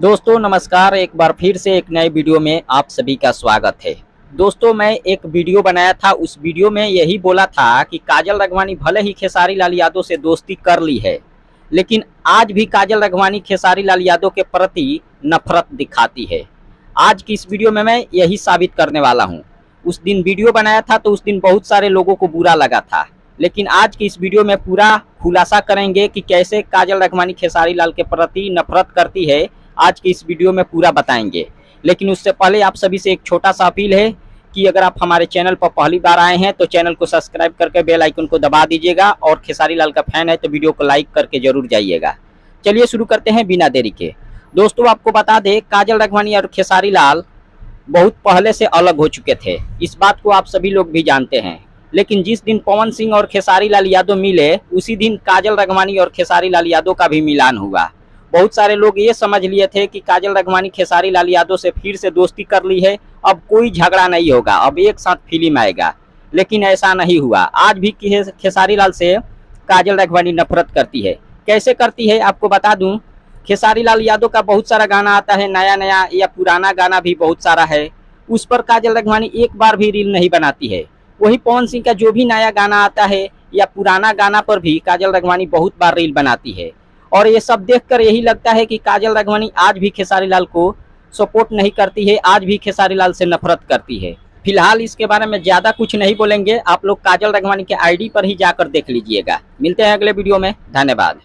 दोस्तों नमस्कार, एक बार फिर से एक नए वीडियो में आप सभी का स्वागत है। दोस्तों मैं एक वीडियो बनाया था, उस वीडियो में यही बोला था कि काजल राघवानी भले ही खेसारी लाल यादव से दोस्ती कर ली है, लेकिन आज भी काजल राघवानी खेसारी लाल यादव के प्रति नफरत दिखाती है। आज की इस वीडियो में मैं यही साबित करने वाला हूँ। उस दिन वीडियो बनाया था तो उस दिन बहुत सारे लोगों को बुरा लगा था, लेकिन आज की इस वीडियो में पूरा खुलासा करेंगे कि कैसे काजल राघवानी खेसारी लाल के प्रति नफरत करती है। आज की इस वीडियो में पूरा बताएंगे, लेकिन उससे पहले आप सभी से एक छोटा सा अपील है कि अगर आप हमारे चैनल पर पहली बार आए हैं तो चैनल को सब्सक्राइब करके बेल आइकन को दबा दीजिएगा, और खेसारी लाल का फैन है तो वीडियो को लाइक करके जरूर जाइएगा। चलिए शुरू करते हैं बिना देरी के। दोस्तों आपको बता दें, काजल राघवानी और खेसारी लाल बहुत पहले से अलग हो चुके थे, इस बात को आप सभी लोग भी जानते हैं। लेकिन जिस दिन पवन सिंह और खेसारी लाल यादव मिले, उसी दिन काजल राघवानी और खेसारी लाल यादव का भी मिलान हुआ। बहुत सारे लोग ये समझ लिए थे कि काजल राघवानी खेसारी लाल यादव से फिर से दोस्ती कर ली है, अब कोई झगड़ा नहीं होगा, अब एक साथ फिल्म आएगा। लेकिन ऐसा नहीं हुआ। आज भी खेसारी लाल से काजल राघवानी नफरत करती है। कैसे करती है आपको बता दूं, खेसारी लाल यादव का बहुत सारा गाना आता है, नया नया या पुराना गाना भी बहुत सारा है, उस पर काजल राघवानी एक बार भी रील नहीं बनाती है। वही पवन सिंह का जो भी नया गाना आता है या पुराना गाना पर भी काजल राघवानी बहुत बार रील बनाती है। और ये सब देखकर यही लगता है कि काजल राघवानी आज भी खेसारी लाल को सपोर्ट नहीं करती है, आज भी खेसारी लाल से नफरत करती है। फिलहाल इसके बारे में ज़्यादा कुछ नहीं बोलेंगे, आप लोग काजल राघवानी के आईडी पर ही जाकर देख लीजिएगा। मिलते हैं अगले वीडियो में, धन्यवाद।